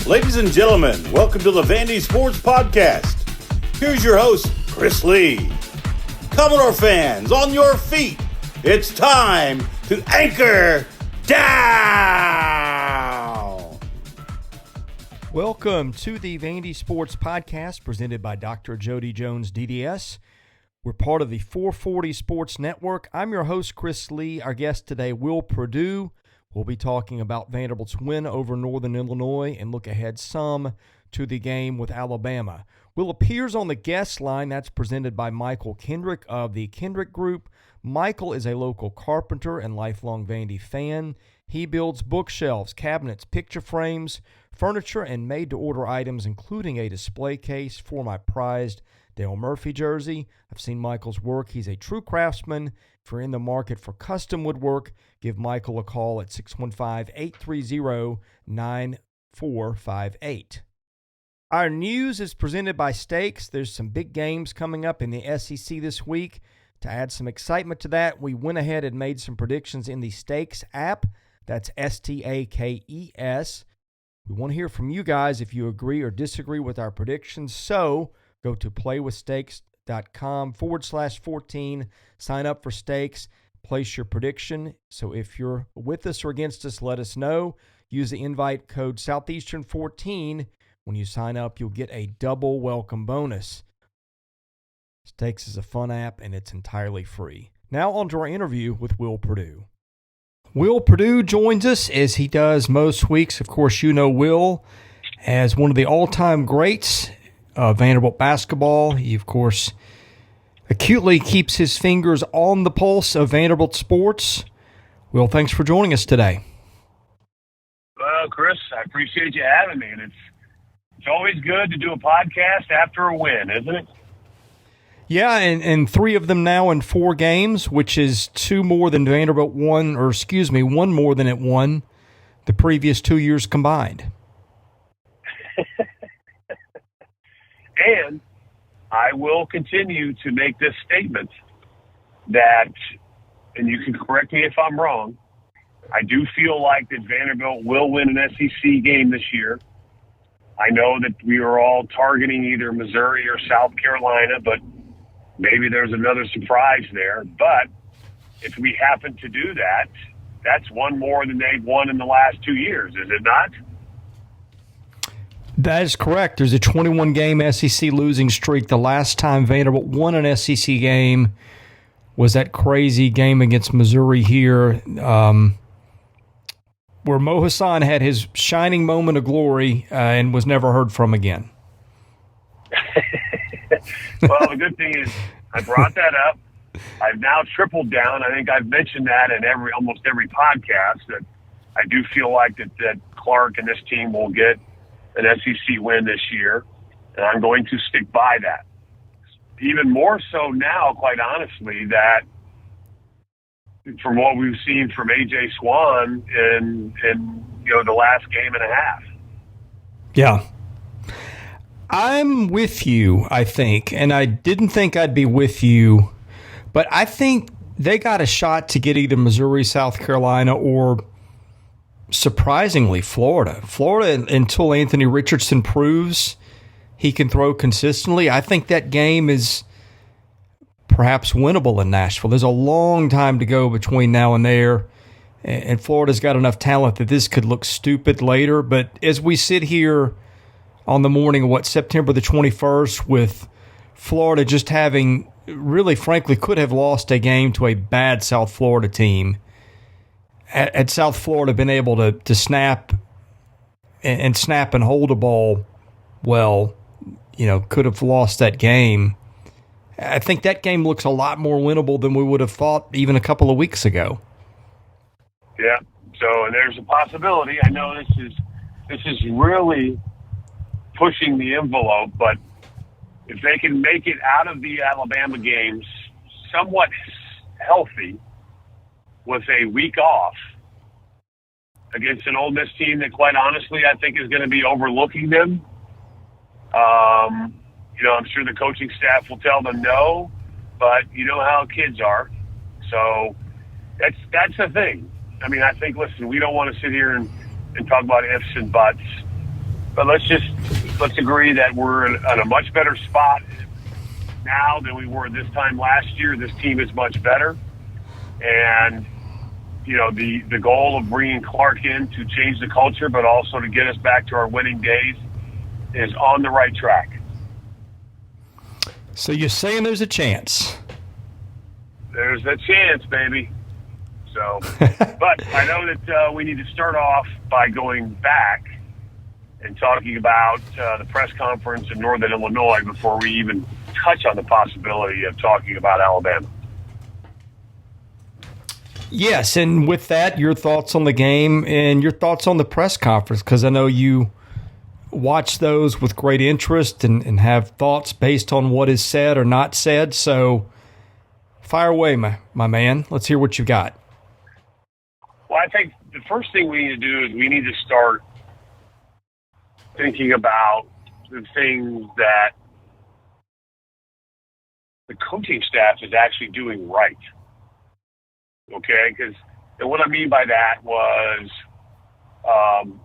Ladies and gentlemen, welcome to the Vandy Sports Podcast. Here's your host, Chris Lee. Commodore fans, on your feet. It's time to anchor down. Welcome to the Vandy Sports Podcast presented by Dr. Jody Jones, DDS. We're part of the 440 Sports Network. I'm your host, Chris Lee. Our guest today, Will Perdue. We'll be talking about Vanderbilt's win over Northern Illinois and look ahead some to the game with Alabama. Will appears on the guest line. That's presented by Michael Kendrick of the Kendrick Group. Michael is a local carpenter and lifelong Vandy fan. He builds bookshelves, cabinets, picture frames, furniture, and made-to-order items, including a display case for my prized Dale Murphy jersey. I've seen Michael's work. He's a true craftsman. If you're in the market for custom woodwork, give Michael a call at 615-830-9458. Our news is presented by Steaks. There's some big games coming up in the SEC this week. To add some excitement to that, we went ahead and made some predictions in the Steaks app. That's STAKES. We want to hear from you guys if you agree or disagree with our predictions. So go to playwithstakes.com/14. Sign up for Stakes. Place your prediction. So if you're with us or against us, let us know. Use the invite code Southeastern14. When you sign up, you'll get a double welcome bonus. Stakes is a fun app, and it's entirely free. Now on to our interview with Will Perdue. Will Perdue joins us as he does most weeks. Of course, you know Will as one of the all-time greats of Vanderbilt basketball. He, of course, acutely keeps his fingers on the pulse of Vanderbilt sports. Will, thanks for joining us today. Well, Chris, I appreciate you having me, and it's always good to do a podcast after a win, isn't it? Yeah, and three of them now in 4 games, which is 2 more than Vanderbilt won, one more than it won the previous 2 years combined. And I will continue to make this statement that, and you can correct me if I'm wrong, I do feel like that Vanderbilt will win an SEC game this year. I know that we are all targeting either Missouri or South Carolina, but maybe there's another surprise there. But if we happen to do that, that's one more than they've won in the last 2 years, is it not? That is correct. There's a 21-game SEC losing streak. The last time Vanderbilt won an SEC game was that crazy game against Missouri here, where Mo Hassan had his shining moment of glory and was never heard from again. Well, the good thing is I brought that up. I've now tripled down. I think I've mentioned that in almost every podcast, that I do feel like that Clark and this team will get an SEC win this year, and I'm going to stick by that. Even more so now, quite honestly, that from what we've seen from A.J. Swann in the last game and a half. Yeah. I'm with you, I think, and I didn't think I'd be with you, but I think they got a shot to get either Missouri, South Carolina, or surprisingly Florida. Florida, until Anthony Richardson proves he can throw consistently, I think that game is perhaps winnable in Nashville. There's a long time to go between now and there, and Florida's got enough talent that this could look stupid later, but as we sit here on the morning of September the 21st, with Florida just having really, frankly, could have lost a game to a bad South Florida team. Had South Florida been able to snap and hold a ball, could have lost that game. I think that game looks a lot more winnable than we would have thought even a couple of weeks ago. Yeah. So, and there's a possibility. I know this is really pushing the envelope, but if they can make it out of the Alabama games somewhat healthy with a week off against an Ole Miss team that, quite honestly, I think is going to be overlooking them, I'm sure the coaching staff will tell them no, but you know how kids are. So that's the thing. I mean, I think, listen, we don't want to sit here and talk about ifs and buts. But let's agree that we're in a much better spot now than we were this time last year. This team is much better. And, the goal of bringing Clark in to change the culture, but also to get us back to our winning days, is on the right track. So you're saying there's a chance? There's a chance, baby. So, but I know that we need to start off by going back and talking about the press conference in Northern Illinois before we even touch on the possibility of talking about Alabama. Yes, and with that, your thoughts on the game and your thoughts on the press conference, because I know you watch those with great interest and have thoughts based on what is said or not said. So fire away, my man. Let's hear what you got. Well, I think the first thing we need to do is we need to start thinking about the things that the coaching staff is actually doing right. Okay? And what I mean by that was, and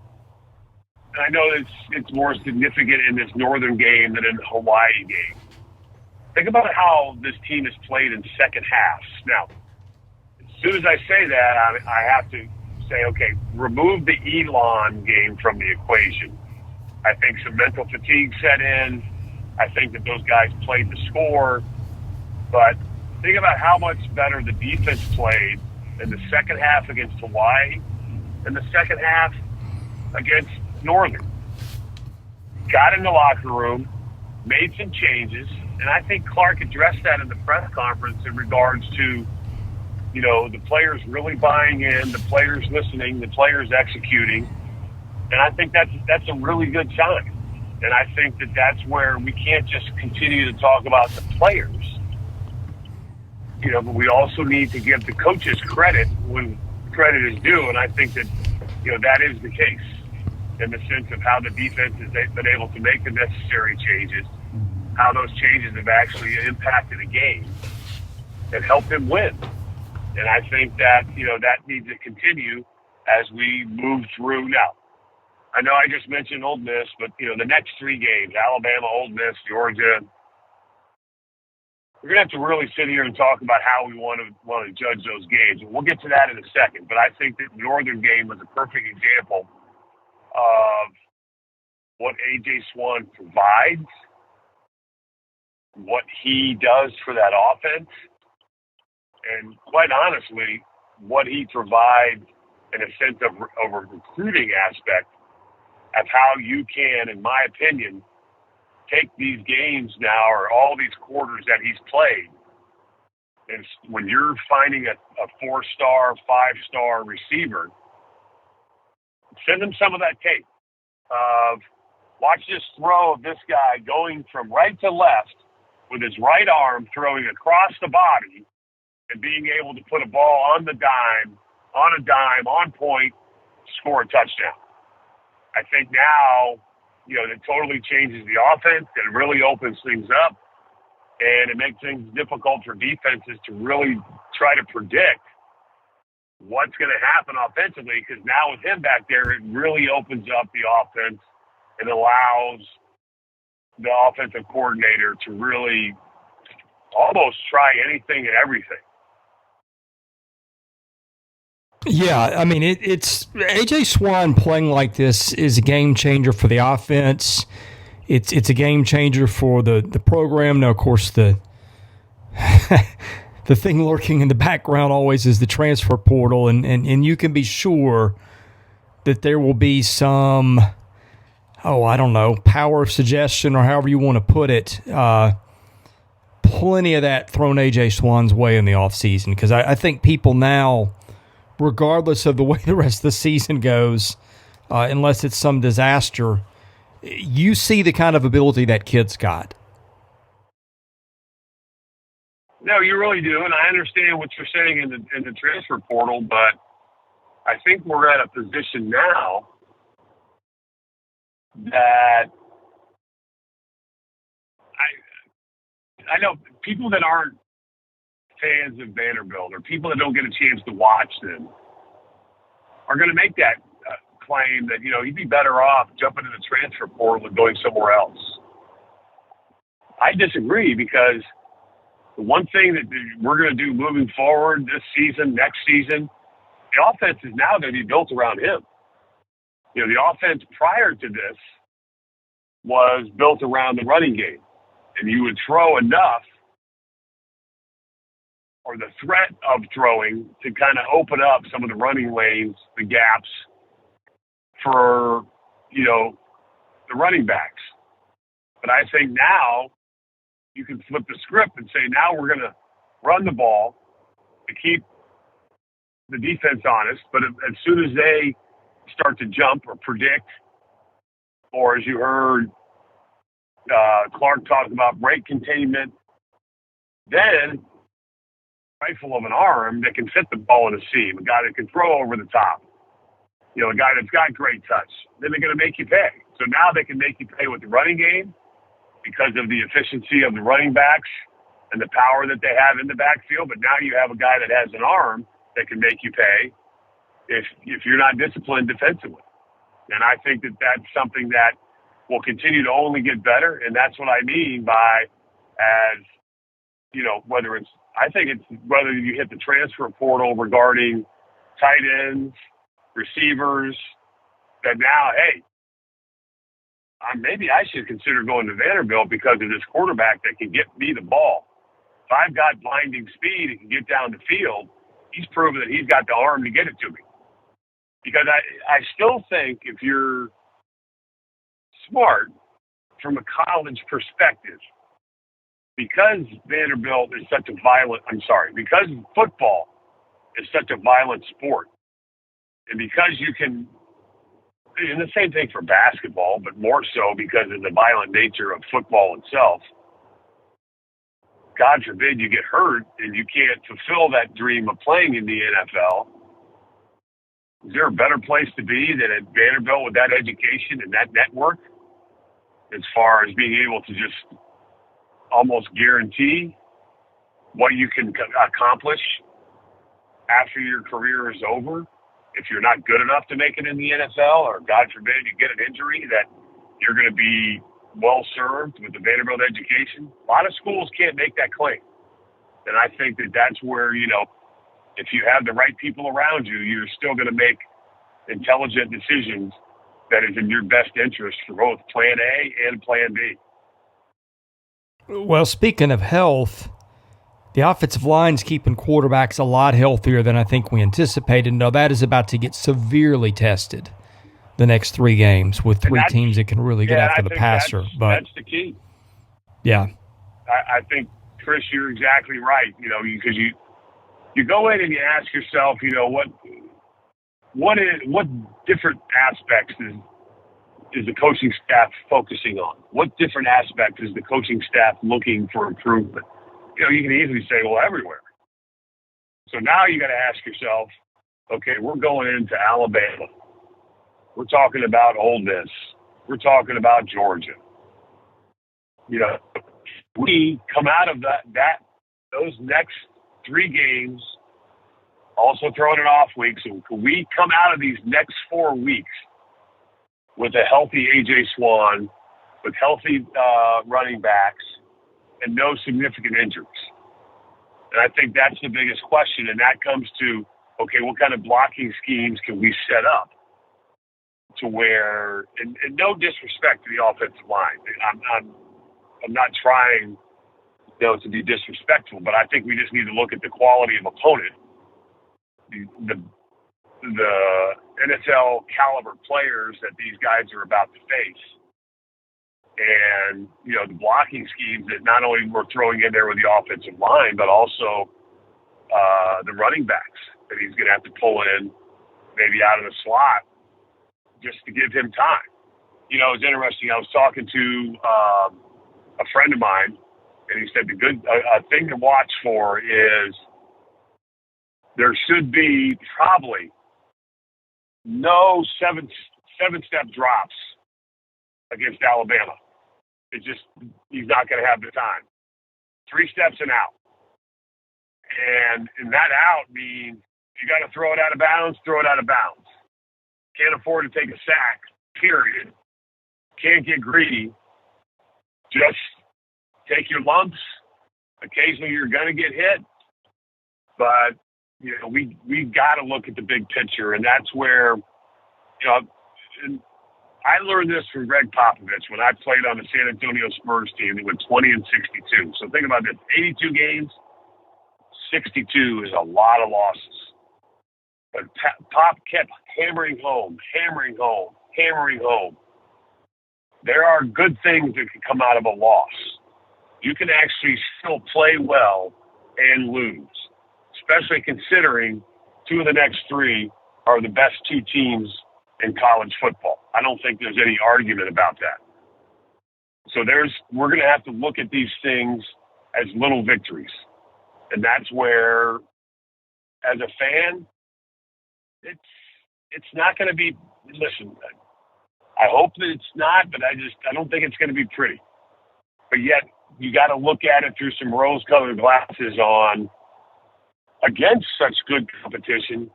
I know it's more significant in this Northern game than in the Hawaii game. Think about how this team has played in second halves. Now, as soon as I say that, I have to say, okay, remove the Elon game from the equation. I think some mental fatigue set in. I think that those guys played the score. But think about how much better the defense played in the second half against Hawaii and the second half against Northern. Got in the locker room, made some changes, and I think Clark addressed that in the press conference in regards to, the players really buying in, the players listening, the players executing. And I think that's a really good sign. And I think that that's where we can't just continue to talk about the players, but we also need to give the coaches credit when credit is due. And I think that, that is the case in the sense of how the defense has been able to make the necessary changes, how those changes have actually impacted the game and helped them win. And I think that, that needs to continue as we move through now. I know I just mentioned Ole Miss, but, the next three games, Alabama, Ole Miss, Georgia, we're going to have to really sit here and talk about how we want to judge those games. And we'll get to that in a second. But I think that the Northern game was a perfect example of what A.J. Swann provides, what he does for that offense, and quite honestly, what he provides in a sense of a recruiting aspect of how you can, in my opinion, take these games now or all these quarters that he's played. And when you're finding a 4-star, 5-star receiver, send him some of that tape of watch this throw of this guy going from right to left with his right arm throwing across the body and being able to put a ball on a dime, on point, score a touchdown. I think now, that totally changes the offense. It really opens things up, and it makes things difficult for defenses to really try to predict what's going to happen offensively, because now with him back there, it really opens up the offense and allows the offensive coordinator to really almost try anything and everything. Yeah, I mean, it's A.J. Swann playing like this is a game changer for the offense. It's a game changer for the program. Now, of course, the thing lurking in the background always is the transfer portal, and you can be sure that there will be some, I don't know, power of suggestion or however you want to put it. Plenty of that thrown A.J. Swann's way in the offseason, because I think people now, regardless of the way the rest of the season goes, unless it's some disaster, you see the kind of ability that kid's got. No, you really do, and I understand what you're saying in the transfer portal, but I think we're at a position now that I know people that aren't fans of Vanderbilt or people that don't get a chance to watch them are going to make that claim that, he'd be better off jumping in the transfer portal and going somewhere else. I disagree, because the one thing that we're going to do moving forward this season, next season, the offense is now going to be built around him. The offense prior to this was built around the running game. And you would throw enough, or the threat of throwing, to kind of open up some of the running lanes, the gaps for, the running backs. But I think now you can flip the script and say, now we're going to run the ball to keep the defense honest. But as soon as they start to jump or predict, or as you heard Clark talk about break containment, then rifle of an arm that can fit the ball in a seam, a guy that can throw over the top, a guy that's got great touch, then they're going to make you pay. So now they can make you pay with the running game because of the efficiency of the running backs and the power that they have in the backfield. But now you have a guy that has an arm that can make you pay if you're not disciplined defensively. And I think that that's something that will continue to only get better. And that's what I mean by, whether you hit the transfer portal regarding tight ends, receivers, that now, hey, maybe I should consider going to Vanderbilt because of this quarterback that can get me the ball. If I've got blinding speed and can get down the field, he's proven that he's got the arm to get it to me. Because I still think if you're smart from a college perspective, because Vanderbilt is such a because football is such a violent sport, and because you can, and the same thing for basketball, but more so because of the violent nature of football itself, God forbid you get hurt and you can't fulfill that dream of playing in the NFL. Is there a better place to be than at Vanderbilt with that education and that network, as far as being able to just almost guarantee what you can accomplish after your career is over if you're not good enough to make it in the NFL, or God forbid you get an injury, that you're going to be well served with the Vanderbilt education? A lot of schools can't make that claim. And I think that that's where, if you have the right people around you, you're still going to make intelligent decisions that is in your best interest for both Plan A and Plan B. Well, speaking of health, the offensive line's keeping quarterbacks a lot healthier than I think we anticipated. Now, that is about to get severely tested the next 3 games with 3 teams that can really get after the passer. That's the key. Yeah. I think, Chris, you're exactly right. Because you go in and you ask yourself, what different aspects is the coaching staff focusing on? What different aspects is the coaching staff looking for improvement? You can easily say, well, everywhere. So now you got to ask yourself, okay, we're going into Alabama. We're talking about Ole Miss. We're talking about Georgia. We come out of those next 3 games, also throwing an off week. So can we come out of these next 4 weeks with a healthy A.J. Swann, with healthy running backs, and no significant injuries? And I think that's the biggest question, and that comes to, okay, what kind of blocking schemes can we set up to where, and no disrespect to the offensive line, I'm not trying to be disrespectful, but I think we just need to look at the quality of opponent, the NFL caliber players that these guys are about to face. And, the blocking schemes that not only we're throwing in there with the offensive line, but also the running backs that he's going to have to pull in maybe out of the slot just to give him time. It's interesting. I was talking to a friend of mine, and he said a thing to watch for is there should be probably no seven-step drops against Alabama. He's not going to have the time. 3 steps and out. And that out means you got to throw it out of bounds, throw it out of bounds. can't afford to take a sack, period. Can't get greedy. Just take your lumps. Occasionally you're going to get hit. But, we've got to look at the big picture. And that's where, and I learned this from Greg Popovich when I played on the San Antonio Spurs team. They went 20-62. So think about this. 82 games, 62 is a lot of losses. But Pop kept hammering home. There are good things that can come out of a loss. You can actually still play well and lose, especially considering 2 of the next 3 are the best 2 teams in college football. I don't think there's any argument about that. So we're going to have to look at these things as little victories. And that's where, as a fan, it's not going to be, listen, I hope that it's not, but I don't think it's going to be pretty. But yet, you got to look at it through some rose-colored glasses on, against such good competition,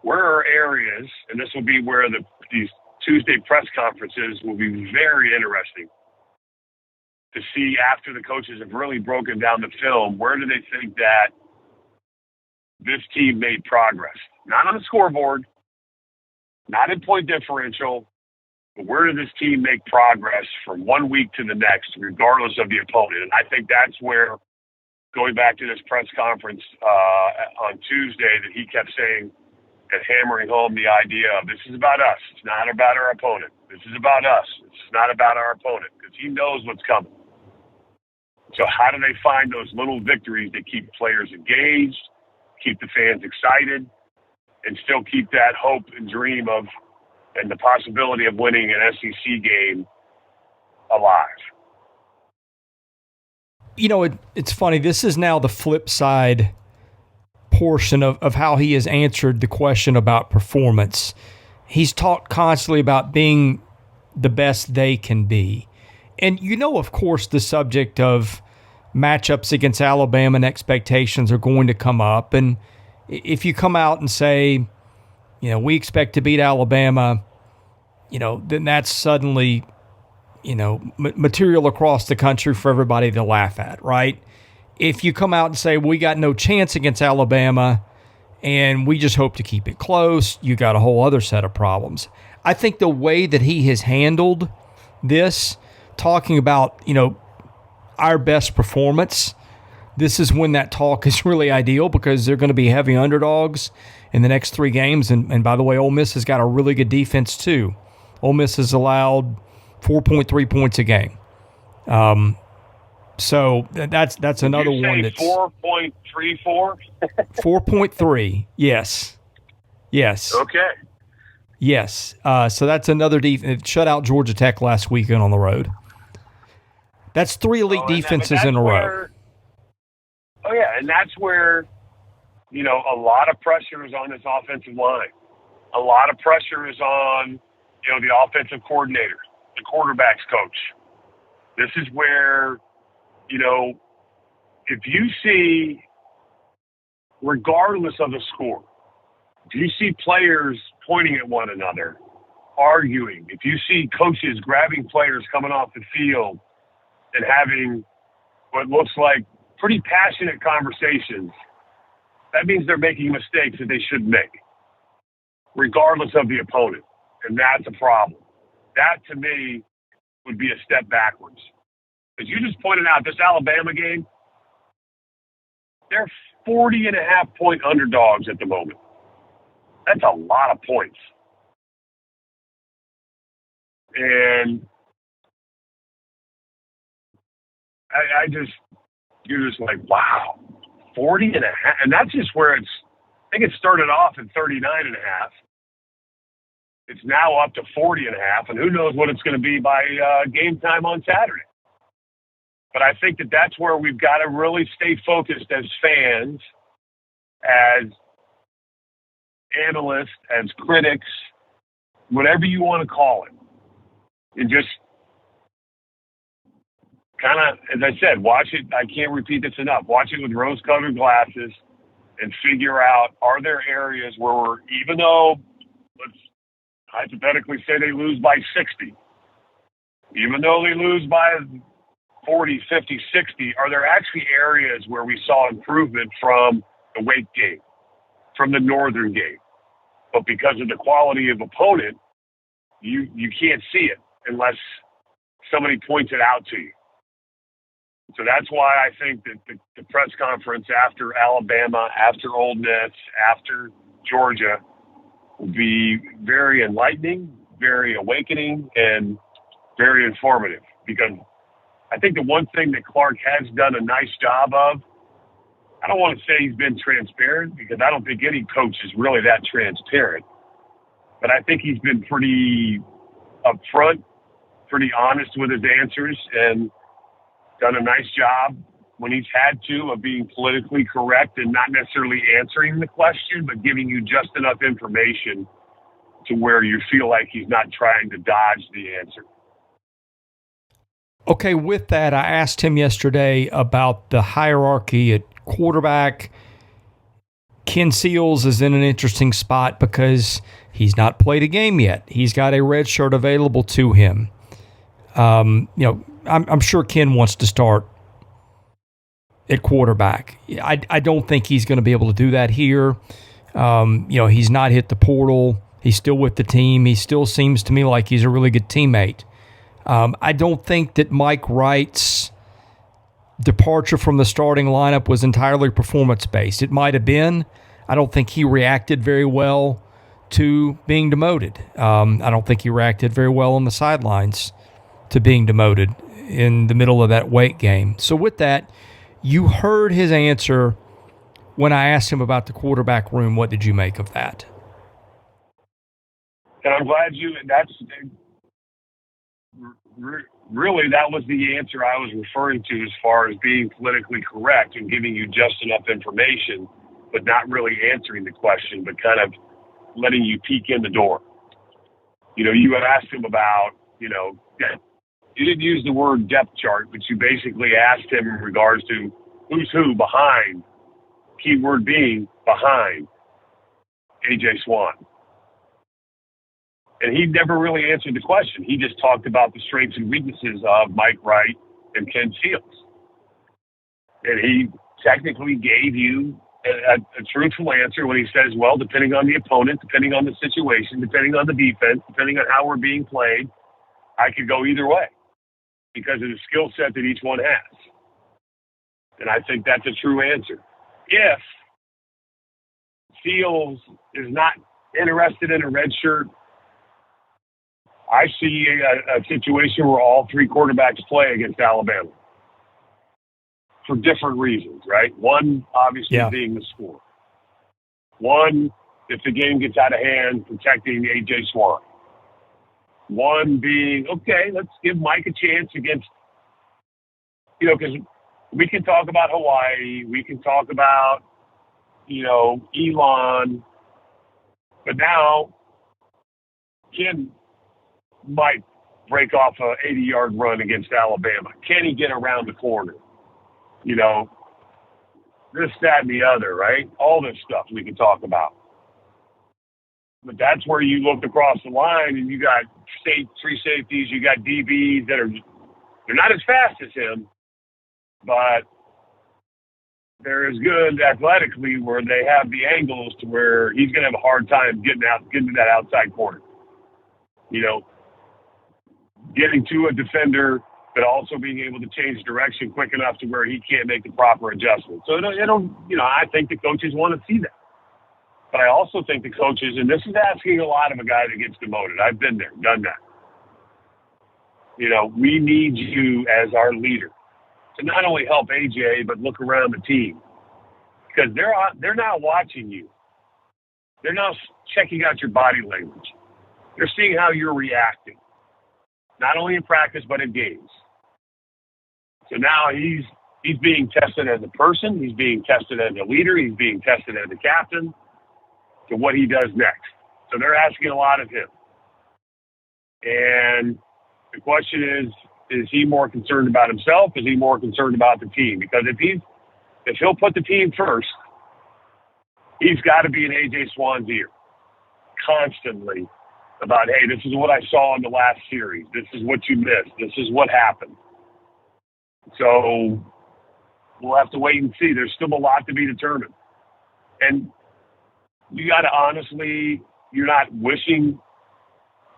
where are areas, and this will be where these Tuesday press conferences will be very interesting to see after the coaches have really broken down the film, where do they think that this team made progress? Not on the scoreboard, not in point differential, but where did this team make progress from one week to the next, regardless of the opponent? And I think that's where, going back to this press conference on Tuesday, that he kept saying and hammering home the idea of this is about us. It's not about our opponent. This is about us. It's not about our opponent, because he knows what's coming. So how do they find those little victories that keep players engaged, keep the fans excited, and still keep that hope and dream of and the possibility of winning an SEC game alive? It's funny. This is now the flip side portion of how he has answered the question about performance. He's talked constantly about being the best they can be. And of course, the subject of matchups against Alabama and expectations are going to come up. And if you come out and say, we expect to beat Alabama, then that's suddenly, material across the country for everybody to laugh at, right? If you come out and say, we got no chance against Alabama and we just hope to keep it close, you got a whole other set of problems. I think the way that he has handled this, talking about, our best performance, this is when that talk is really ideal, because they're going to be heavy underdogs in the next 3 games. And by the way, Ole Miss has got a really good defense too. Ole Miss has allowed 4.3 points a game. So that's another one that's 4.34. 4.3. Yes. Okay. Yes. So that's another defense. Shut out Georgia Tech last weekend on the road. That's 3 elite defenses in a row. Oh, yeah, and that's where, a lot of pressure is on this offensive line. A lot of pressure is on, the offensive coordinator, the quarterback's coach. This is where, if you see, regardless of the score, if you see players pointing at one another, arguing, if you see coaches grabbing players coming off the field and having what looks like pretty passionate conversations, that means they're making mistakes that they shouldn't make, regardless of the opponent. And that's a problem. That, to me, would be a step backwards. As you just pointed out, this Alabama game, they're 40.5-point underdogs at the moment. That's a lot of points. And you're just like, wow, 40.5. And that's just where I think it started off at 39.5. It's now up to 40.5, and who knows what it's going to be by game time on Saturday. But I think that's where we've got to really stay focused as fans, as analysts, as critics, whatever you want to call it. And just kind of, as I said, watch it. I can't repeat this enough. Watch it with rose-colored glasses and figure out, are there areas where even though hypothetically say they lose by 60. Even though they lose by 40, 50, 60, are there actually areas where we saw improvement from the Wake game, from the Northern game? But because of the quality of opponent, you can't see it unless somebody points it out to you. So that's why I think that the press conference after Alabama, after Ole Miss, after Georgia will be very enlightening, very awakening, and very informative. Because I think the one thing that Clark has done a nice job of, I don't want to say he's been transparent because I don't think any coach is really that transparent. But I think he's been pretty upfront, pretty honest with his answers, and done a nice job when he's had to of being politically correct and not necessarily answering the question, but giving you just enough information to where you feel like he's not trying to dodge the answer. Okay, with that, I asked him yesterday about the hierarchy at quarterback. Ken Seals is in an interesting spot because he's not played a game yet. He's got a red shirt available to him. I'm sure Ken wants to start at quarterback. I don't think he's going to be able to do that here. He's not hit the portal. He's still with the team. He still seems to me like he's a really good teammate. I don't think that Mike Wright's departure from the starting lineup was entirely performance-based. It might have been. I don't think he reacted very well to being demoted. I don't think he reacted very well on the sidelines to being demoted in the middle of that Wake game. So with that, you heard his answer when I asked him about the quarterback room. What did you make of that? And I'm glad really, that was the answer I was referring to as far as being politically correct and giving you just enough information, but not really answering the question, but kind of letting you peek in the door. You had asked him about, you didn't use the word depth chart, but you basically asked him in regards to who's who behind, keyword being behind A.J. Swann. And he never really answered the question. He just talked about the strengths and weaknesses of Mike Wright and Ken Seals. And he technically gave you a truthful answer when he says, well, depending on the opponent, depending on the situation, depending on the defense, depending on how we're being played, I could go either way because of the skill set that each one has. And I think that's a true answer. If Seals is not interested in a red shirt, I see a situation where all three quarterbacks play against Alabama for different reasons, right? One, obviously, being the score. One, if the game gets out of hand, protecting A.J. Swann. One being, okay, let's give Mike a chance against, because we can talk about Hawaii, we can talk about, Elon, but now Ken might break off a 80-yard run against Alabama. Can he get around the corner? This, that, and the other, right? All this stuff we can talk about. But that's where you look across the line and you got three safeties, you got DBs they're not as fast as him, but they're as good athletically where they have the angles to where he's going to have a hard time getting to that outside corner. Getting to a defender, but also being able to change direction quick enough to where he can't make the proper adjustment. So I think the coaches want to see that. But I also think the coaches, and this is asking a lot of a guy that gets demoted. I've been there, done that. We need you as our leader to not only help AJ, but look around the team. Because they're now watching you. They're now checking out your body language. They're seeing how you're reacting. Not only in practice, but in games. So now he's being tested as a person. He's being tested as a leader. He's being tested as a captain to what he does next. So they're asking a lot of him. And the question is he more concerned about himself? Is he more concerned about the team? Because if he'll put the team first, he's got to be in A.J. Swann's ear constantly about, hey, this is what I saw in the last series. This is what you missed. This is what happened. So we'll have to wait and see. There's still a lot to be determined. And you got to honestly, you're not wishing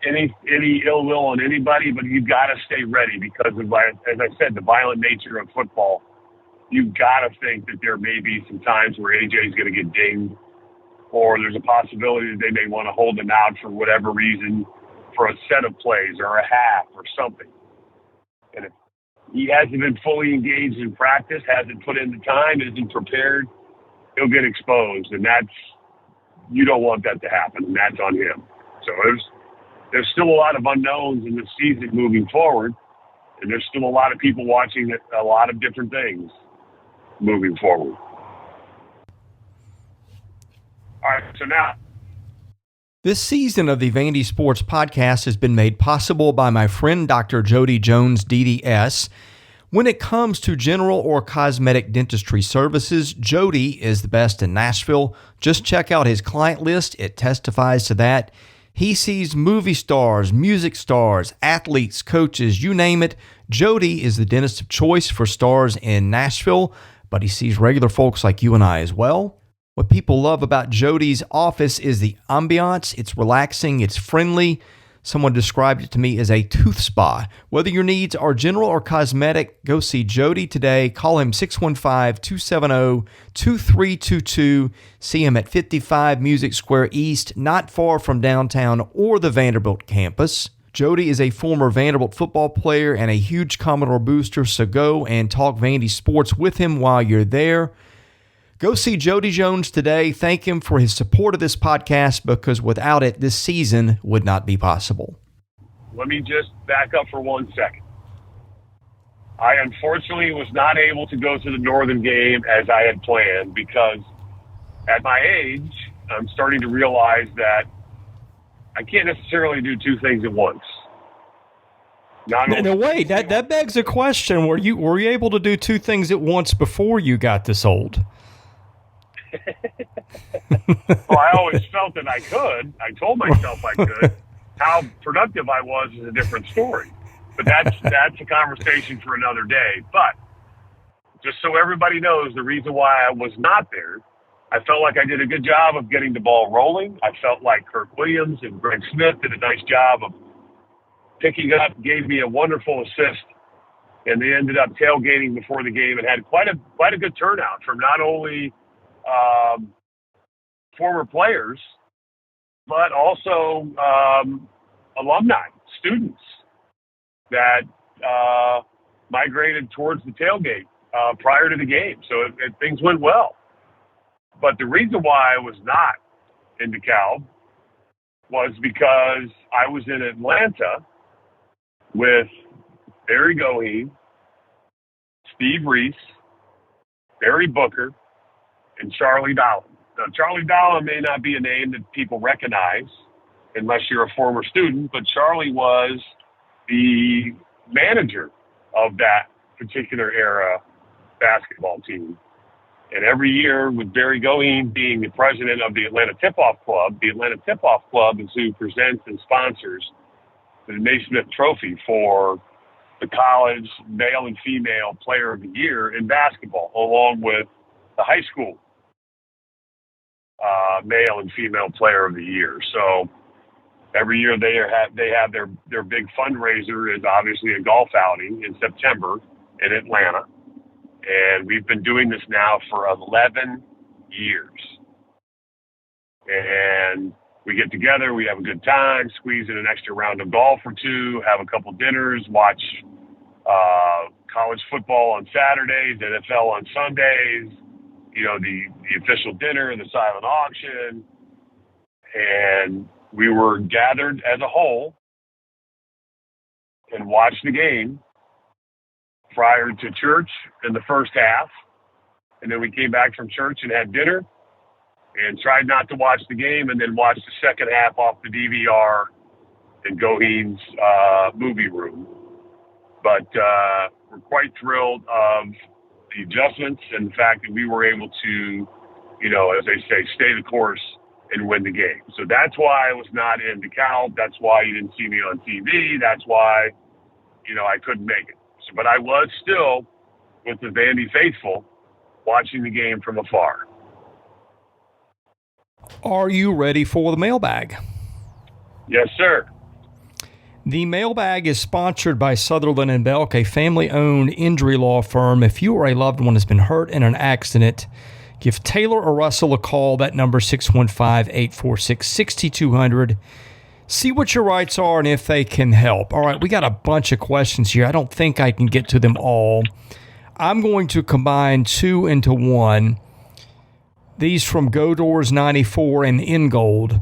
any ill will on anybody, but you've got to stay ready because of, as I said, the violent nature of football. You've got to think that there may be some times where AJ's going to get dinged, or there's a possibility that they may want to hold him out for whatever reason for a set of plays or a half or something. And if he hasn't been fully engaged in practice, hasn't put in the time, isn't prepared, he'll get exposed. And you don't want that to happen, and that's on him. So there's still a lot of unknowns in the season moving forward, and there's still a lot of people watching a lot of different things moving forward. All right, so now. This season of the Vandy Sports Podcast has been made possible by my friend Dr. Jody Jones, DDS. When it comes to general or cosmetic dentistry services, Jody is the best in Nashville. Just check out his client list. It testifies to that. He sees movie stars, music stars, athletes, coaches, you name it. Jody is the dentist of choice for stars in Nashville, but he sees regular folks like you and I as well. What people love about Jody's office is the ambiance. It's relaxing. It's friendly. Someone described it to me as a tooth spa. Whether your needs are general or cosmetic, go see Jody today. Call him 615-270-2322. See him at 55 Music Square East, not far from downtown or the Vanderbilt campus. Jody is a former Vanderbilt football player and a huge Commodore booster, so go and talk Vandy sports with him while you're there. Go see Jody Jones today. Thank him for his support of this podcast, because without it, this season would not be possible. Let me just back up for 1 second. I unfortunately was not able to go to the Northern game as I had planned, because at my age, I'm starting to realize that I can't necessarily do two things at once. No, wait, that begs a question. Were you able to do two things at once before you got this old? Well, I always felt that I could. I told myself I could. How productive I was is a different story. But that's a conversation for another day. But just so everybody knows, the reason why I was not there, I felt like I did a good job of getting the ball rolling. I felt like Kirk Williams and Greg Smith did a nice job of picking up, gave me a wonderful assist, and they ended up tailgating before the game and had quite a good turnout from not only former players, but also alumni, students that migrated towards the tailgate prior to the game. So things went well. But the reason why I was not in DeKalb was because I was in Atlanta with Barry Goheen, Steve Reese, Barry Booker, and Charlie Dollin. Now, Charlie Dollin may not be a name that people recognize unless you're a former student, but Charlie was the manager of that particular era basketball team. And every year, with Barry Goheen being the president of the Atlanta Tip-Off Club is who presents and sponsors the Naismith Trophy for the college male and female player of the year in basketball, along with the high school male and female player of the year. So every year they have their big fundraiser is obviously a golf outing in September in Atlanta. And we've been doing this now for 11 years. And we get together, we have a good time, squeeze in an extra round of golf or two, have a couple dinners, watch college football on Saturdays, NFL on Sundays, the official dinner, the silent auction. And we were gathered as a whole and watched the game prior to church in the first half. And then we came back from church and had dinner and tried not to watch the game, and then watched the second half off the DVR in Goheen's movie room. But we're quite thrilled of the adjustments and the fact that we were able to, as they say, stay the course and win the game. So that's why I was not in DeKalb. That's why you didn't see me on TV. That's why, I couldn't make it. So, but I was still with the Vandy faithful watching the game from afar. Are you ready for the mailbag? Yes, sir. The mailbag is sponsored by Sutherland and Belk, a family-owned injury law firm. If you or a loved one has been hurt in an accident, give Taylor or Russell a call. That number 615-846-6200. See what your rights are and if they can help. All right, we got a bunch of questions here. I don't think I can get to them all. I'm going to combine two into one. These from Godors 94 and Ingold.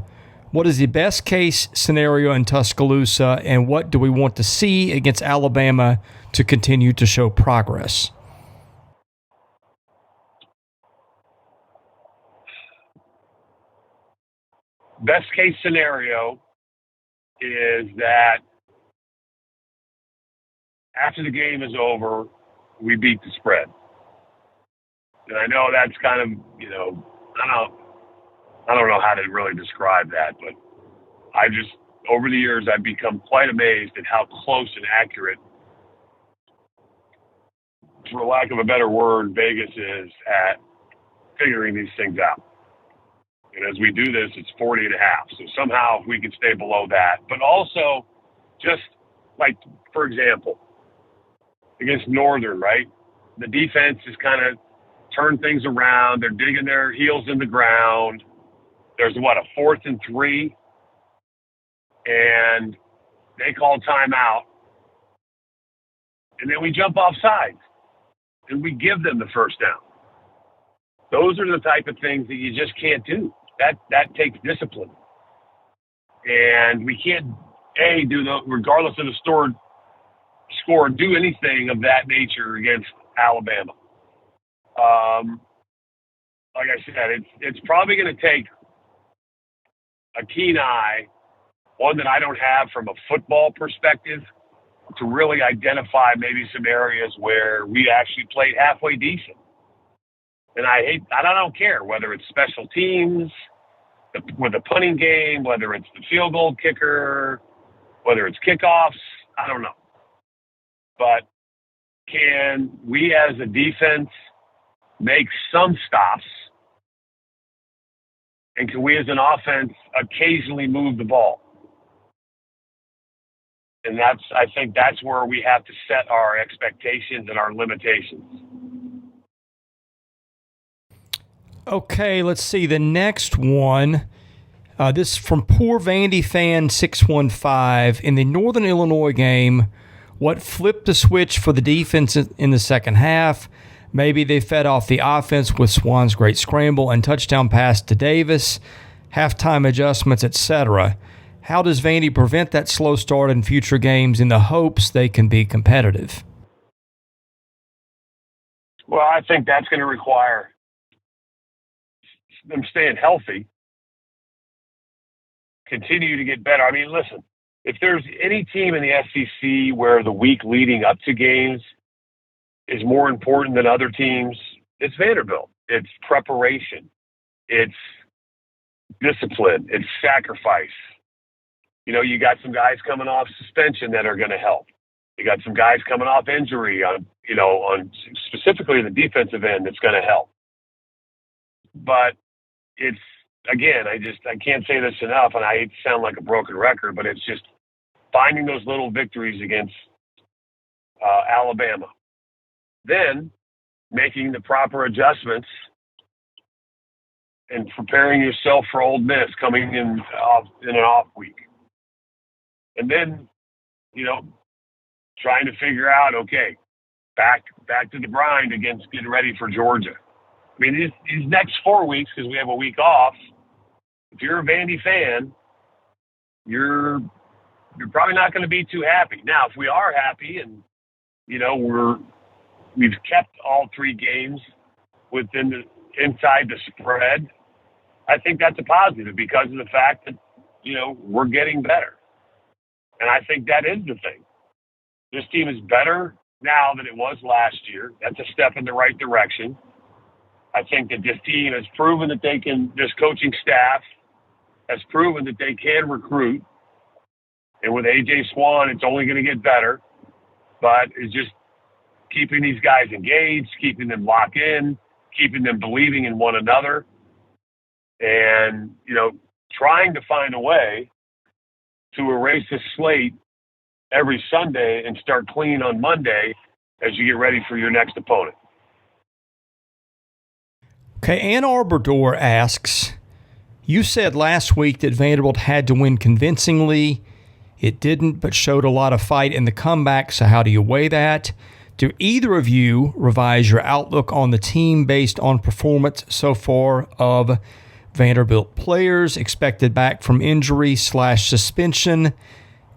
What is the best case scenario in Tuscaloosa, and what do we want to see against Alabama to continue to show progress? Best case scenario is that after the game is over, we beat the spread. And I know that's kind of, I don't know how to really describe that, but over the years, I've become quite amazed at how close and accurate, for lack of a better word, Vegas is at figuring these things out. And as we do this, it's 40.5. So somehow if we can stay below that, but also just like, for example, against Northern, right? The defense has kind of turned things around. They're digging their heels in the ground. There's a 4th and 3, and they call timeout, and then we jump off sides, and we give them the first down. Those are the type of things that you just can't do. That takes discipline, and we can't regardless of the score, do anything of that nature against Alabama. Like I said, it's probably going to take a keen eye, one that I don't have from a football perspective, to really identify maybe some areas where we actually played halfway decent. And I don't care whether it's special teams, with the punting game, whether it's the field goal kicker, whether it's kickoffs, I don't know. But can we as a defense make some stops? And can we as an offense occasionally move the ball? And I think that's where we have to set our expectations and our limitations. Okay, let's see. The next one, this is from Poor Vandy Fan 615. In the Northern Illinois game, what flipped the switch for the defense in the second half? Maybe they fed off the offense with Swann's great scramble and touchdown pass to Davis, halftime adjustments, etc. How does Vandy prevent that slow start in future games in the hopes they can be competitive? Well, I think that's going to require them staying healthy, continue to get better. I mean, listen, if there's any team in the SEC where the week leading up to games is more important than other teams, it's Vanderbilt. It's preparation. It's discipline. It's sacrifice. You got some guys coming off suspension that are going to help. You got some guys coming off injury on specifically the defensive end that's going to help. But it's, again, I can't say this enough, and I hate to sound like a broken record, but it's just finding those little victories against Alabama. Then making the proper adjustments and preparing yourself for Ole Miss coming in an off week. And then, trying to figure out, okay, back to the grind against getting ready for Georgia. I mean, these next 4 weeks, because we have a week off, if you're a Vandy fan, you're probably not going to be too happy. Now, if we are happy and, we've kept all 3 games inside the spread, I think that's a positive because of the fact that, we're getting better. And I think that is the thing. This team is better now than it was last year. That's a step in the right direction. I think that this team has proven that this coaching staff has proven that they can recruit. And with A.J. Swann, it's only going to get better. But it's just keeping these guys engaged, keeping them locked in, keeping them believing in one another, and, trying to find a way to erase the slate every Sunday and start clean on Monday as you get ready for your next opponent. Okay, Ann Arbor asks, you said last week that Vanderbilt had to win convincingly. It didn't, but showed a lot of fight in the comeback, so how do you weigh that? Do either of you revise your outlook on the team based on performance so far of Vanderbilt players expected back from injury/suspension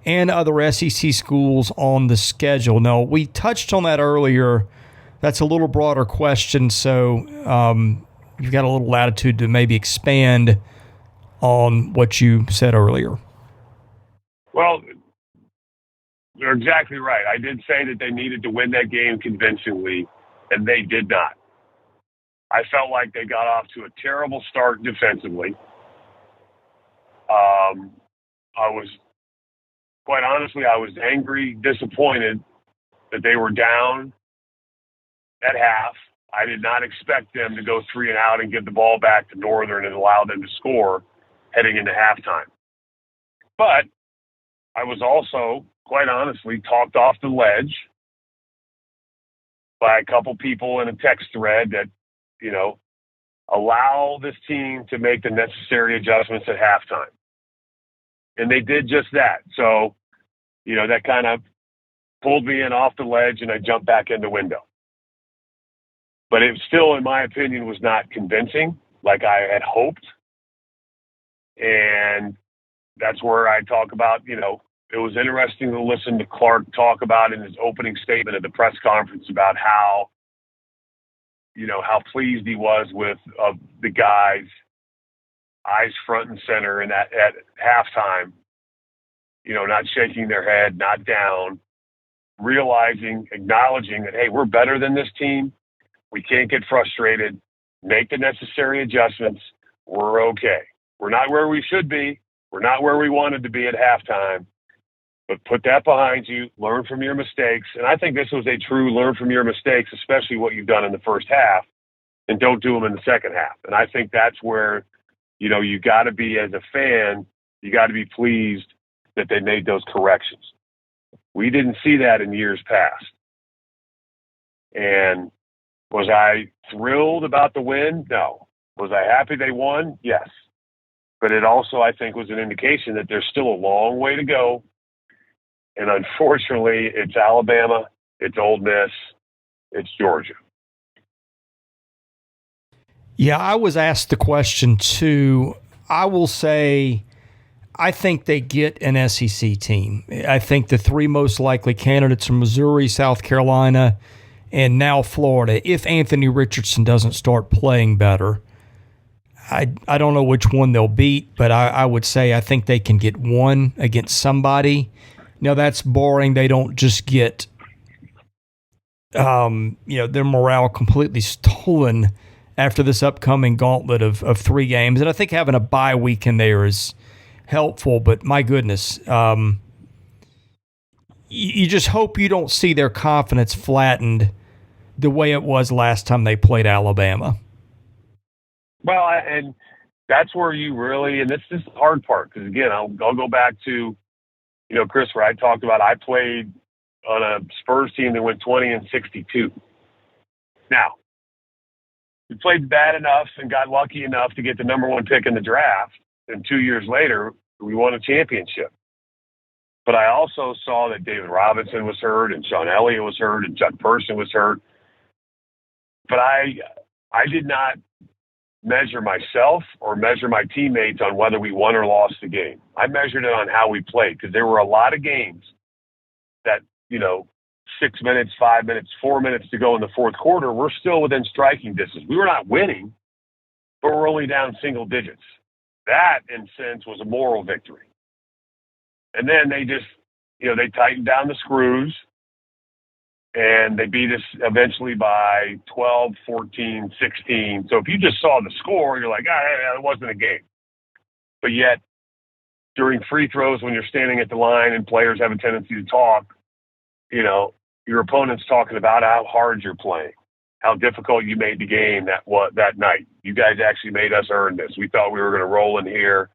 and other SEC schools on the schedule? Now, we touched on that earlier. That's a little broader question, so you've got a little latitude to maybe expand on what you said earlier. Well, you're exactly right. I did say that they needed to win that game convincingly, and they did not. I felt like they got off to a terrible start defensively. I was angry, disappointed that they were down at half. I did not expect them to go 3 and out and give the ball back to Northern and allow them to score heading into halftime. But I was also, quite honestly, talked off the ledge by a couple people in a text thread that, allow this team to make the necessary adjustments at halftime. And they did just that. So, that kind of pulled me in off the ledge and I jumped back in the window. But it still, in my opinion, was not convincing like I had hoped. And that's where I talk about, it was interesting to listen to Clark talk about in his opening statement at the press conference about how pleased he was with the guys, eyes front and center, and at halftime, not shaking their head, not down, acknowledging that, hey, we're better than this team. We can't get frustrated, make the necessary adjustments. We're okay. We're not where we should be. We're not where we wanted to be at halftime. But put that behind you, learn from your mistakes. And I think this was a true learn from your mistakes, especially what you've done in the first half, and don't do them in the second half. And I think that's where, you got to be, as a fan, you got to be pleased that they made those corrections. We didn't see that in years past. And was I thrilled about the win? No. Was I happy they won? Yes. But it also, I think, was an indication that there's still a long way to go. And unfortunately, it's Alabama, it's Ole Miss, it's Georgia. Yeah, I was asked the question too. I will say I think they get an SEC team. I think the 3 most likely candidates are Missouri, South Carolina, and now Florida, if Anthony Richardson doesn't start playing better. I don't know which one they'll beat, but I would say I think they can get one against somebody. Now, that's boring. They don't just get their morale completely stolen after this upcoming gauntlet of 3 games. And I think having a bye week in there is helpful, but my goodness, you just hope you don't see their confidence flattened the way it was last time they played Alabama. Well, and that's where you really, and this is the hard part, because again, I'll go back to, Chris, where I talked about I played on a Spurs team that went 20-62. Now, we played bad enough and got lucky enough to get the number 1 pick in the draft, and 2 years later, we won a championship. But I also saw that David Robinson was hurt, and Sean Elliott was hurt, and Chuck Person was hurt. But I did not measure myself or measure my teammates on whether we won or lost the game. I measured it on how we played, because there were a lot of games that, 6 minutes, 5 minutes, 4 minutes to go in the fourth quarter, we're still within striking distance. We were not winning, but we're only down single digits. That, in a sense, was a moral victory. And then they just, they tightened down the screws, and they beat us eventually by 12, 14, 16. So if you just saw the score, you're like, it wasn't a game. But yet, during free throws, when you're standing at the line and players have a tendency to talk, your opponent's talking about how hard you're playing, how difficult you made the game that night. You guys actually made us earn this. We thought we were going to roll in here.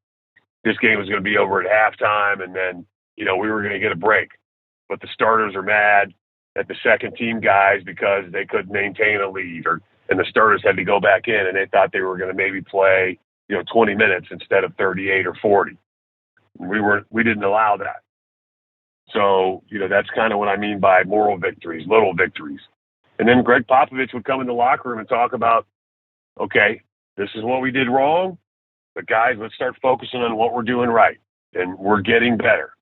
This game was going to be over at halftime, and then, we were going to get a break. But the starters are mad at the second team guys because they couldn't maintain a lead, and the starters had to go back in, and they thought they were going to maybe play, 20 minutes instead of 38 or 40. We didn't allow that. So, that's kind of what I mean by moral victories, little victories. And then Greg Popovich would come in the locker room and talk about, okay, this is what we did wrong, but guys, let's start focusing on what we're doing right, and we're getting better.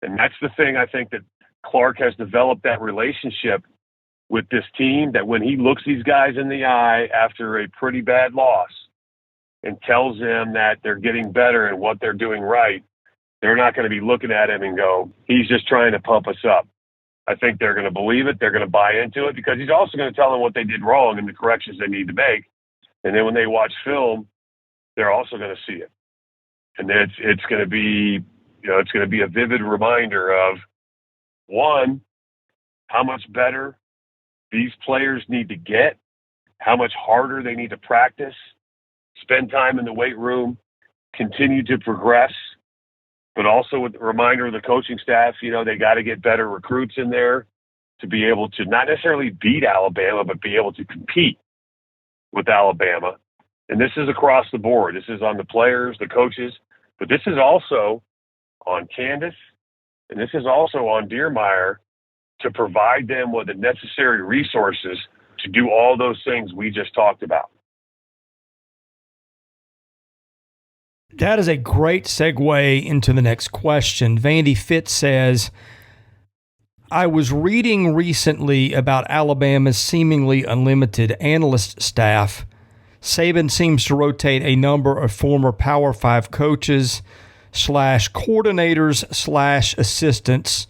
And that's the thing, I think, that Clark has developed that relationship with this team, that when he looks these guys in the eye after a pretty bad loss and tells them that they're getting better and what they're doing right, they're not going to be looking at him and go, he's just trying to pump us up. I think they're going to believe it. They're going to buy into it, because he's also going to tell them what they did wrong and the corrections they need to make. And then when they watch film, they're also going to see it. And it's going to be, it's going to be a vivid reminder of, one, how much better these players need to get, how much harder they need to practice, spend time in the weight room, continue to progress, but also with the reminder of the coaching staff, they got to get better recruits in there to be able to not necessarily beat Alabama, but be able to compete with Alabama. And this is across the board. This is on the players, the coaches, but this is also on Candace, and this is also on Deermeyer to provide them with the necessary resources to do all those things we just talked about. That is a great segue into the next question. Vandy Fitz says, I was reading recently about Alabama's seemingly unlimited analyst staff. Saban seems to rotate a number of former Power 5 coaches / coordinators / assistants.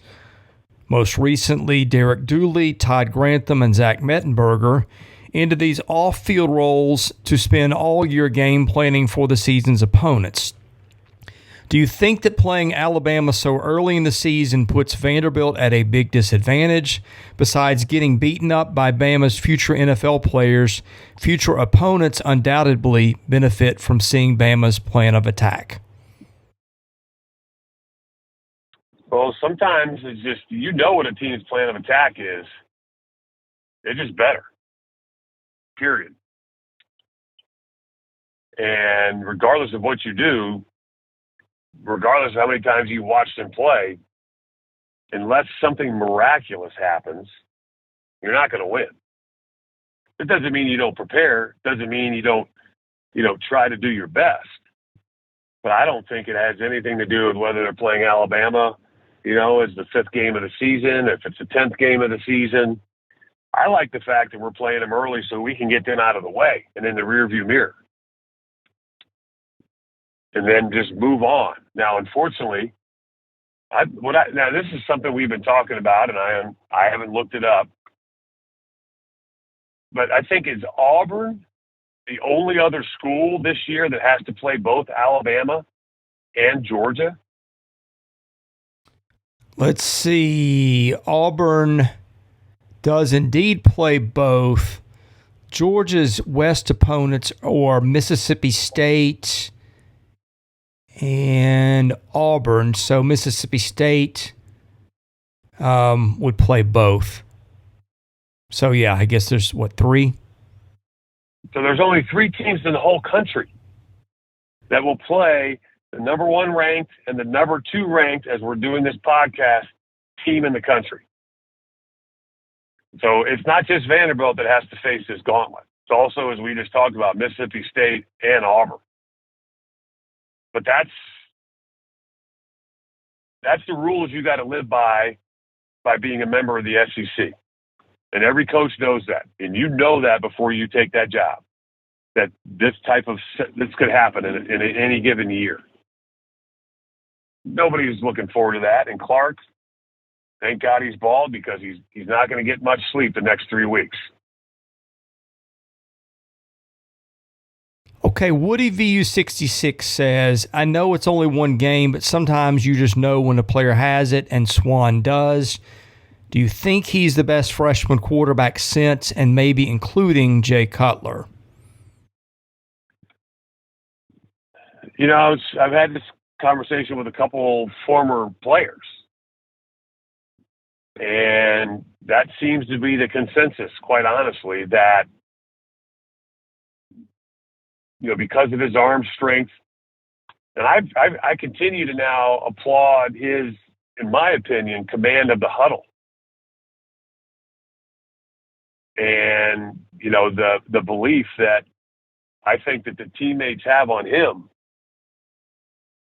Most recently, Derek Dooley, Todd Grantham, and Zach Mettenberger into these off-field roles to spend all year game planning for the season's opponents. Do you think that playing Alabama so early in the season puts Vanderbilt at a big disadvantage? Besides getting beaten up by Bama's future NFL players, future opponents undoubtedly benefit from seeing Bama's plan of attack. Well, sometimes it's just, what a team's plan of attack is. They're just better. Period. And regardless of what you do, regardless of how many times you watch them play, unless something miraculous happens, you're not going to win. It doesn't mean you don't prepare. It doesn't mean you don't, try to do your best. But I don't think it has anything to do with whether they're playing Alabama, as the 5th game of the season, if it's the 10th game of the season. I like the fact that we're playing them early so we can get them out of the way and in the rearview mirror. And then just move on. Now, unfortunately, this is something we've been talking about, and I haven't looked it up. But I think, is Auburn the only other school this year that has to play both Alabama and Georgia? Let's see. Auburn does indeed play both. Georgia's West opponents are Mississippi State and Auburn. So Mississippi State would play both. So, yeah, I guess there's, 3? So there's only 3 teams in the whole country that will play the number 1 ranked and the number 2 ranked, as we're doing this podcast, team in the country. So it's not just Vanderbilt that has to face this gauntlet. It's also, as we just talked about, Mississippi State and Auburn. But that's the rules you got to live by being a member of the SEC. And every coach knows that. And you know that before you take that job, that this could happen in any given year. Nobody's looking forward to that. And Clark, thank God he's bald, because he's not going to get much sleep the next 3 weeks. Okay, Woody VU66 says, I know it's only one game, but sometimes you just know when a player has it, and Swann does. Do you think he's the best freshman quarterback since, and maybe including Jay Cutler? You know, I've had this conversation with a couple former players, and that seems to be the consensus, quite honestly, that, you know, because of his arm strength, and I continue to now applaud his, in my opinion, command of the huddle. And, you know, the belief that I think that the teammates have on him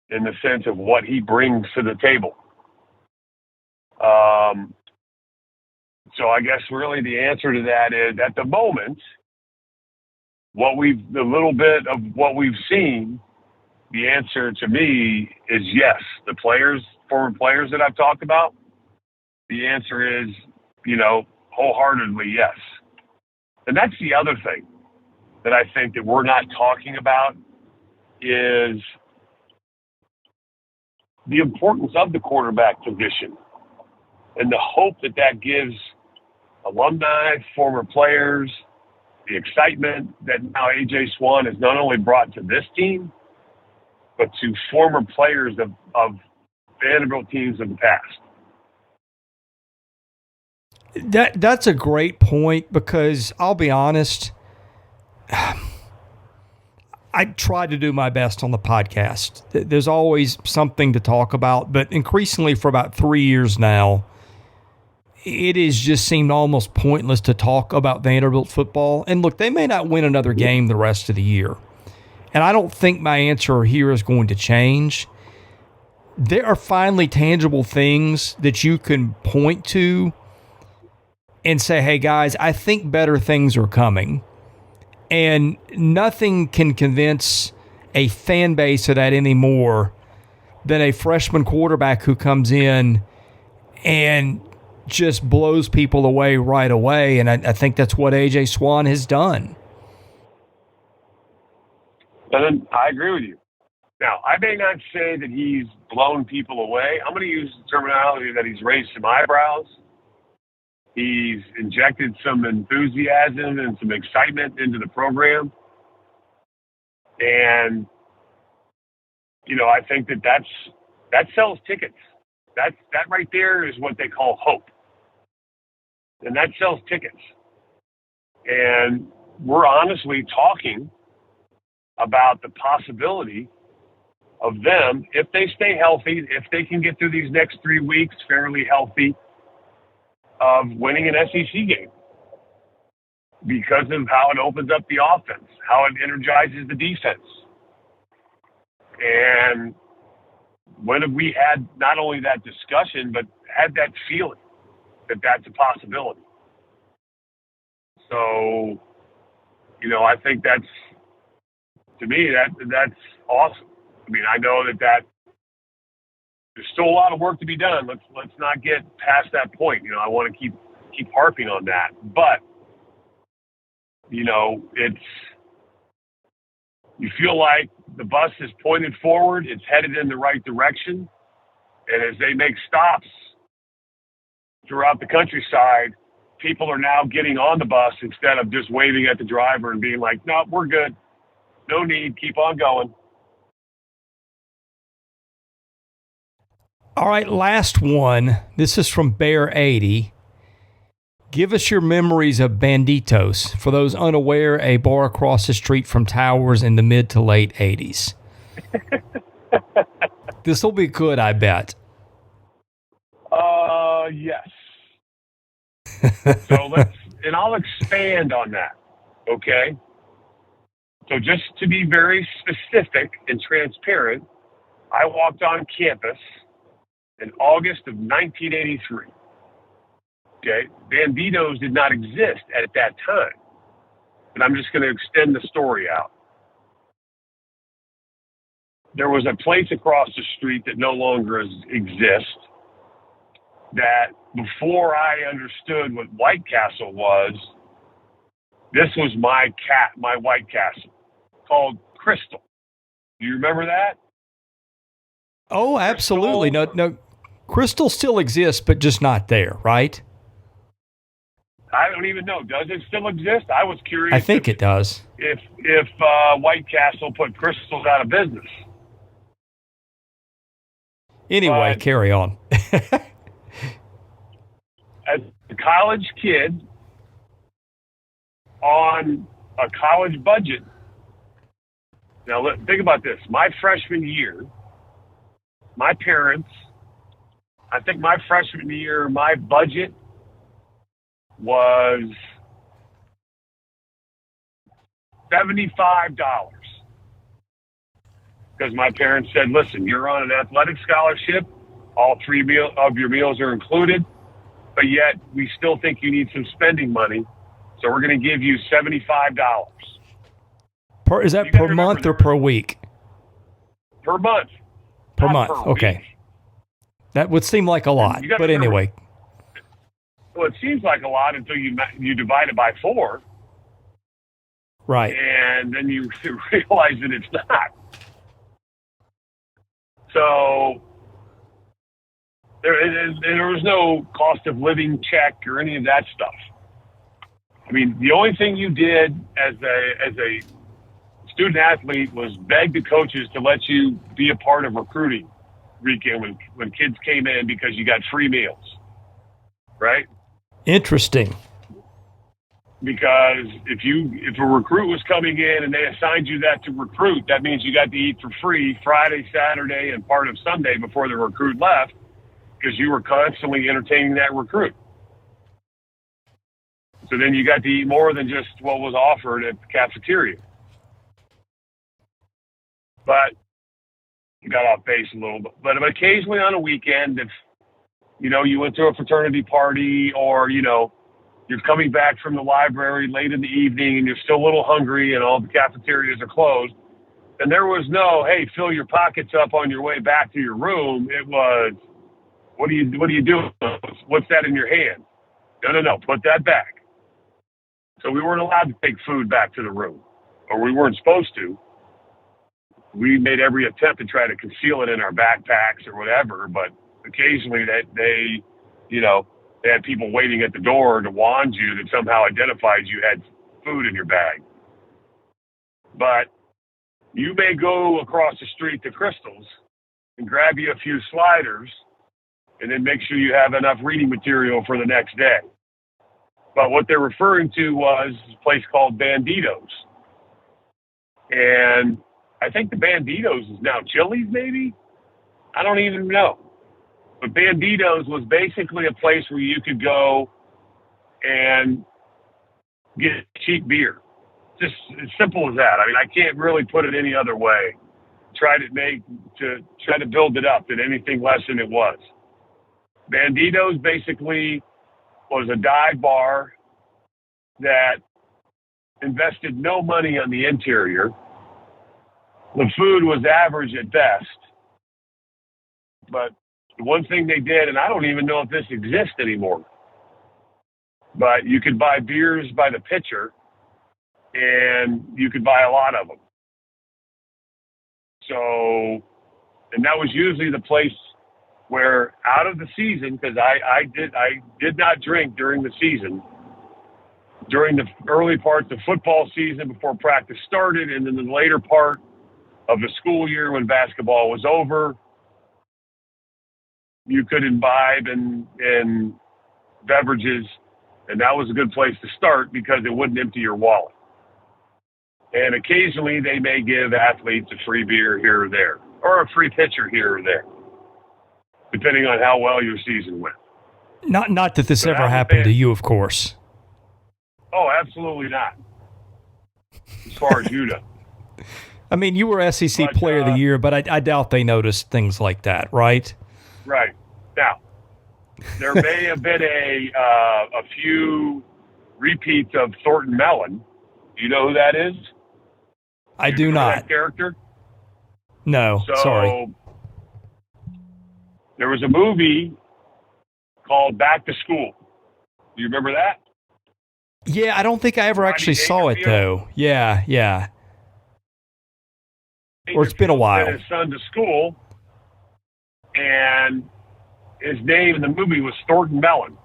in the sense of what he brings to the table. So I guess really the answer to that is, at the moment, the little bit of what we've seen, the answer to me is yes. The former players that I've talked about, the answer is, you know, wholeheartedly yes. And that's the other thing that I think that we're not talking about is the importance of the quarterback position and the hope that that gives alumni, former players, the excitement that now A.J. Swann has not only brought to this team, but to former players of Vanderbilt teams of the past. That's a great point, because I'll be honest, I try to do my best on the podcast. There's always something to talk about, but increasingly for about 3 years now, it has just seemed almost pointless to talk about Vanderbilt football. And look, they may not win another game the rest of the year, and I don't think my answer here is going to change. There are finally tangible things that you can point to and say, hey, guys, I think better things are coming. And nothing can convince a fan base of that anymore than a freshman quarterback who comes in and just blows people away right away. And I think that's what A.J. Swann has done. And I agree with you. Now, I may not say that he's blown people away. I'm going to use the terminology that he's raised some eyebrows. He's injected some enthusiasm and some excitement into the program. And, you know, I think that sells tickets. That right there is what they call hope. And that sells tickets. And we're honestly talking about the possibility of them, if they stay healthy, if they can get through these next 3 weeks fairly healthy, of winning an SEC game because of how it opens up the offense, how it energizes the defense. And when have we had not only that discussion, but had that feeling that that's a possibility? So, you know, I think that's, to me, that's awesome. I mean, I know that there's still a lot of work to be done. Let's not get past that point. You know, I want to keep harping on that. But, you know, you feel like the bus is pointed forward, it's headed in the right direction. And as they make stops throughout the countryside, people are now getting on the bus instead of just waving at the driver and being like, no, we're good. No need. Keep on going. All right, last one. This is from Bear80. Give us your memories of Banditos. For those unaware, a bar across the street from Towers in the mid to late 80s. This will be good, I bet. Yes. So and I'll expand on that, okay? So just to be very specific and transparent, I walked on campus in August of 1983. Okay, Banditos did not exist at that time, but I'm just going to extend the story out. There was a place across the street that no longer exists that before I understood what White Castle was, this was my White Castle, called Crystal. Do you remember that? Oh, absolutely. No, Crystal still exists, but just not there, right? I don't even know. Does it still exist? I was curious. I think it does. If White Castle put Crystals out of business. Anyway, carry on. As a college kid on a college budget. Now, think about this. My freshman year, my parents, I think my freshman year, my budget was $75. Because my parents said, listen, you're on an athletic scholarship. All three of your meals are included. But yet, we still think you need some spending money. So we're going to give you $75. Is that per month or per week? Per month. Per month, okay. Week. That would seem like a lot, but anyway. Well, it seems like a lot until you divide it by 4. Right. And then you realize that it's not. So there was no cost of living check or any of that stuff. I mean, the only thing you did as a student athlete was beg the coaches to let you be a part of recruiting weekend when kids came in because you got free meals, right? Interesting. Because if a recruit was coming in and they assigned you that to recruit, that means you got to eat for free Friday, Saturday, and part of Sunday before the recruit left because you were constantly entertaining that recruit. So then you got to eat more than just what was offered at the cafeteria. But you got off base a little bit. But occasionally on a weekend, if, you went to a fraternity party or, you're coming back from the library late in the evening and you're still a little hungry and all the cafeterias are closed, and there was no, hey, fill your pockets up on your way back to your room. It was, what are you doing? What's that in your hand? No, put that back. So we weren't allowed to take food back to the room, or we weren't supposed to. We made every attempt to try to conceal it in our backpacks or whatever, but occasionally they had people waiting at the door to wand you that somehow identified you had food in your bag. But you may go across the street to Crystal's and grab you a few sliders and then make sure you have enough reading material for the next day. But what they're referring to was a place called Banditos. And I think the Banditos is now Chili's, maybe? I don't even know. But Banditos was basically a place where you could go and get cheap beer. Just as simple as that. I mean, I can't really put it any other way. Try to build it up than anything less than it was. Banditos basically was a dive bar that invested no money on the interior. The food was average at best. But the one thing they did, and I don't even know if this exists anymore, but you could buy beers by the pitcher, and you could buy a lot of them. So, and that was usually the place where out of the season, because I did not drink during the season, during the early parts of football season before practice started, and then the later part of the school year when basketball was over, you could imbibe in beverages, and that was a good place to start because it wouldn't empty your wallet. And occasionally they may give athletes a free beer here or there, or a free pitcher here or there, depending on how well your season went. Not that this ever happened to you, of course. Oh, absolutely not. As far as you know. I mean, you were SEC Player of the Year, but I doubt they noticed things like that, right? Right. Now, there may have been a few repeats of Thornton Mellon. Do you know who that is? I do not. That character? No, sorry. There was a movie called Back to School. Do you remember that? Yeah, I don't think I ever actually saw it, though. Yeah. Or it's been a while. Sent his son to school, and his name in the movie was Thornton Mellon.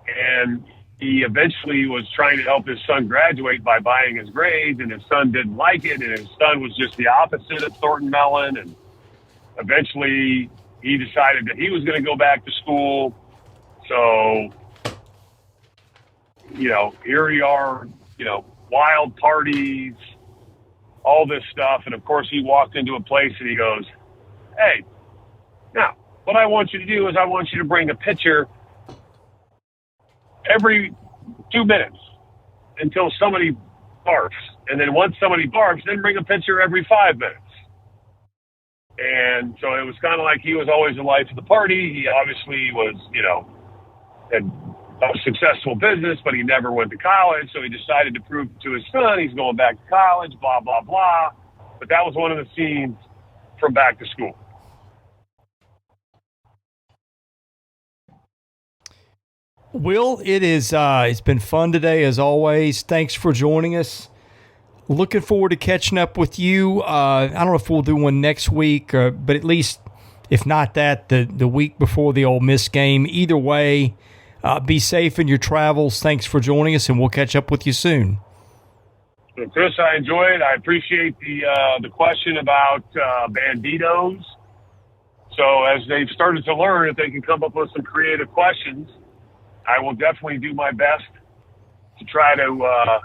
And he eventually was trying to help his son graduate by buying his grades, and his son didn't like it, and his son was just the opposite of Thornton Mellon. And eventually he decided that he was going to go back to school. So, here we are, wild parties, all this stuff. And of course he walked into a place and he goes, "Hey, now what I want you to do is I want you to bring a pitcher every 2 minutes until somebody barfs. And then once somebody barfs, then bring a pitcher every 5 minutes." And so it was kind of like he was always the life of the party. He obviously was, had a successful business, but he never went to college. So he decided to prove to his son he's going back to college, blah, blah, blah. But that was one of the scenes from Back to School. Will, it's been fun today as always. Thanks for joining us. Looking forward to catching up with you. I don't know if we'll do one next week, but at least, if not that, the week before the Ole Miss game. Either way, be safe in your travels. Thanks for joining us, and we'll catch up with you soon. So Chris, I enjoyed. I appreciate the question about Banditos. So as they've started to learn, if they can come up with some creative questions, I will definitely do my best to try to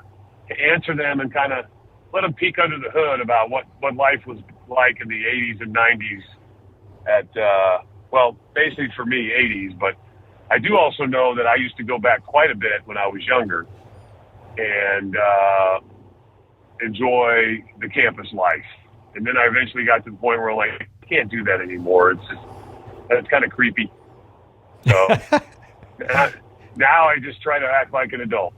answer them and kind of let them peek under the hood about what life was like in the 80s and 90s at, basically for me, 80s. But I do also know that I used to go back quite a bit when I was younger and enjoy the campus life. And then I eventually got to the point where I can't do that anymore. It's kind of creepy. So now I just try to act like an adult.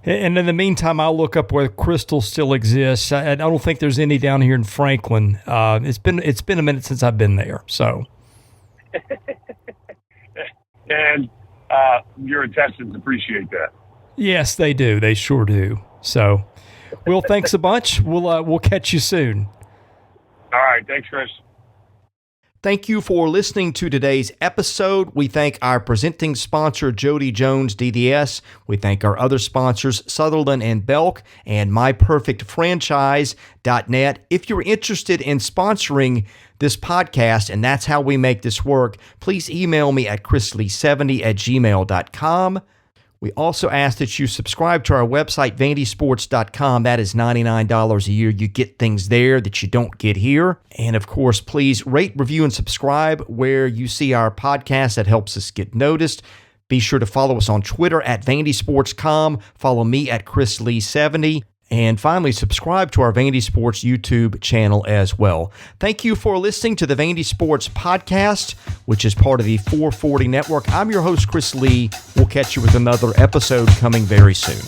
And in the meantime, I'll look up where Crystal still exists. I don't think there's any down here in Franklin. It's been a minute since I've been there. So, and your intestines appreciate that. Yes, they do. They sure do. So, Will, thanks a bunch. We'll catch you soon. All right, thanks, Chris. Thank you for listening to today's episode. We thank our presenting sponsor, Jody Jones DDS. We thank our other sponsors, Sutherland and Belk and MyPerfectFranchise.net. If you're interested in sponsoring this podcast, and that's how we make this work, please email me at chrisley70@gmail.com. We also ask that you subscribe to our website, vandysports.com. That is $99 a year. You get things there that you don't get here. And of course, please rate, review, and subscribe where you see our podcast. That helps us get noticed. Be sure to follow us on Twitter at vandysports.com. Follow me at chrisley70. And finally, subscribe to our Vandy Sports YouTube channel as well. Thank you for listening to the Vandy Sports Podcast, which is part of the 440 Network. I'm your host, Chris Lee. We'll catch you with another episode coming very soon.